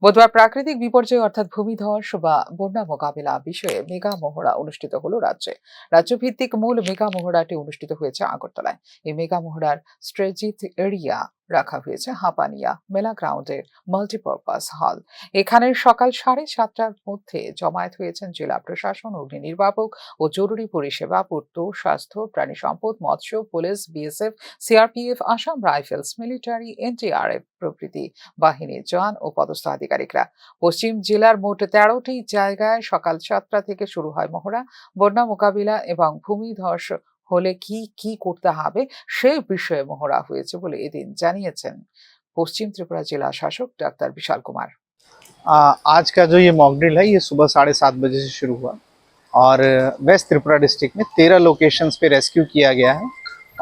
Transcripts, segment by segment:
বুধবার প্রাকৃতিক বিপর্যয় অর্থাৎ ভূমিধস বা বন্যা মোকাবিলা বিষয়ে মেগা মহড়া অনুষ্ঠিত হলো রাজ্যে। রাজ্যভিত্তিক মূল মেগা মহড়াটি অনুষ্ঠিত হয়েছে আগরতলায়। এই মেগা মহড়ার স্ট্রেজিত এরিয়া রাখা হয়েছে হাপানিয়া মেলা গ্রাউন্ডের মাল্টিপারপাস হল। এখানে সকাল 7:30টার মধ্যে জমায়েত হয়েছেন জেলা প্রশাসন, অগ্নি নির্বাপক ও জরুরি পরিষেবা, পূর্ত, স্বাস্থ্য, প্রাণী সম্পদ, মৎস্য, police, BSF, CRPF, Assam rifles, military, NDRF প্রভৃতি বাহিনীর জওয়ান ও পদস্থ আধিকারিকরা। পশ্চিম জেলার মোট 13টি জায়গায় সকাল 7টা থেকে শুরু হয় মহড়া। বন্যা মোকাবিলা এবং ভূমিধস হলে কি কি করতে হবে সেই বিষয়ে মহড়া হয়েছে বলে এদিন জানিয়েছেন পশ্চিম ত্রিপুরা জেলা শাসক ডাক্তার বিশাল কুমার। आज का जो ये मॉक ड्रिल है ये सुबह 7:30 बजे से शुरू हुआ और वेस्ट त्रिपुरा डिस्ट्रिक्ट में 13 लोकेशंस पे रेस्क्यू किया गया है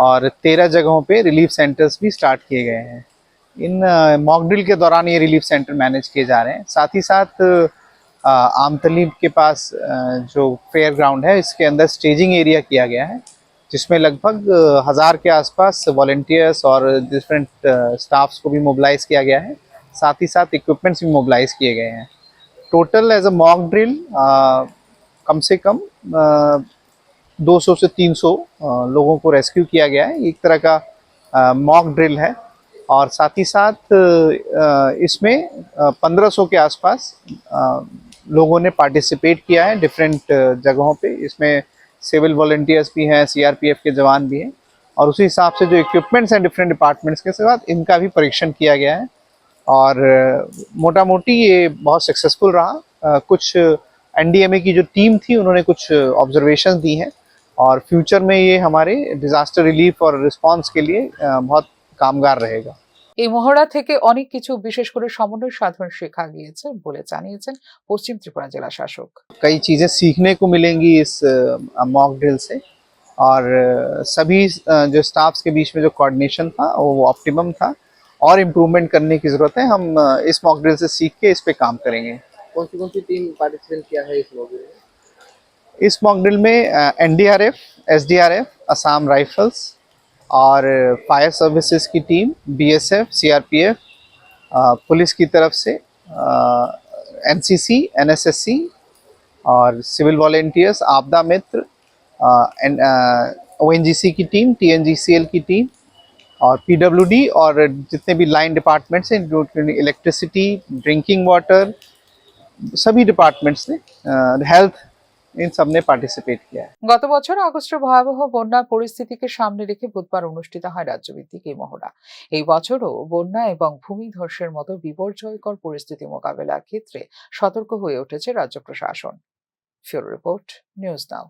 और 13 जगहों पे रिलीफ सेंटर्स भी स्टार्ट किए गए हैं। इन मॉक ड्रिल के दौरान ये रिलीफ सेंटर मैनेज किए जा रहे हैं। साथ ही साथ आमतली के पास जो फेयर ग्राउंड है इसके अंदर स्टेजिंग एरिया किया गया है, जिसमें लगभग 1000 के आसपास वॉलंटियर्स और डिफरेंट स्टाफ्स को भी मोबिलाइज किया गया है। साथ ही साथ इक्विपमेंट्स भी मोबिलाइज किए गए हैं। Total as a mock drill कम से कम 200 से 300 लोगों को रेस्क्यू किया गया है। एक तरह का मॉक ड्रिल है और साथ ही साथ इसमें 1500 के आसपास लोगों ने पार्टिसिपेट किया है डिफरेंट जगहों पे। इसमें सिविल वॉलंटियर्स भी हैं, सीआरपीएफ के जवान भी हैं और उसी हिसाब से जो इक्विपमेंट्स हैं डिफरेंट डिपार्टमेंट्स के साथ इनका भी परीक्षण किया गया है और मोटा मोटी ये बहुत सक्सेसफुल रहा। कुछ एनडीएमए की जो टीम थी उन्होंने कुछ ऑब्जर्वेशन दी हैं और फ्यूचर में ये हमारे डिजास्टर रिलीफ और रिस्पांस के लिए बहुत कामगार रहेगा। এই মহড়া থেকে অনেক কিছু বিশেষ করে সমন্বয় সাধন শেখা গিয়েছে বলে জানিয়েছেন পশ্চিম ত্রিপুরা জেলা শাসক। कई चीज़ें सीखने को मिलेंगी इस मॉक ड्रिल से और सभी जो स्टाफ्स के बीच में जो कोऑर्डिनेशन था वो ऑप्टिमम था और इम्प्रूवमेंट करने की ज़रूरत है। हम इस मॉक ड्रिल से सीख के इस पे काम करेंगे। कौन सी टीम पार्टिसिपेट किया है इस मॉक ड्रिल में? इस मॉक ड्रिल में एनडीआरएफ, एसडीआरएफ, असम राइफल्स और फायर सर्विसेज की टीम, बीएसएफ, सीआरपीएफ, पुलिस की तरफ से एनसीसी, एनएसएससी और सिविल वॉलेंटियर्स, आपदा मित्र, ओएनजीसी की टीम, टीएनजीसीएल की टीम और पीडब्ल्यूडी और जितने भी लाइन डिपार्टमेंट्स हैं, इलेक्ट्रिसिटी, ड्रिंकिंग वाटर, सभी डिपार्टमेंट्स ने, हेल्थ, इन सब ने पार्टिसिपेट किया है। গত বছর আগস্টের ভয়াবহ বন্যার পরিস্থিতিকে সামনে রেখে বুধবার অনুষ্ঠিত হয় রাজ্যভিত্তিক এই মহড়া। এই বছরও বন্যা এবং ভূমিধসের মতো বিপর্যয়কর পরিস্থিতি মোকাবেলার ক্ষেত্রে সতর্ক হয়ে উঠেছে রাজ্য প্রশাসন। ফিউরো রিপোর্ট, নিউজ নাও।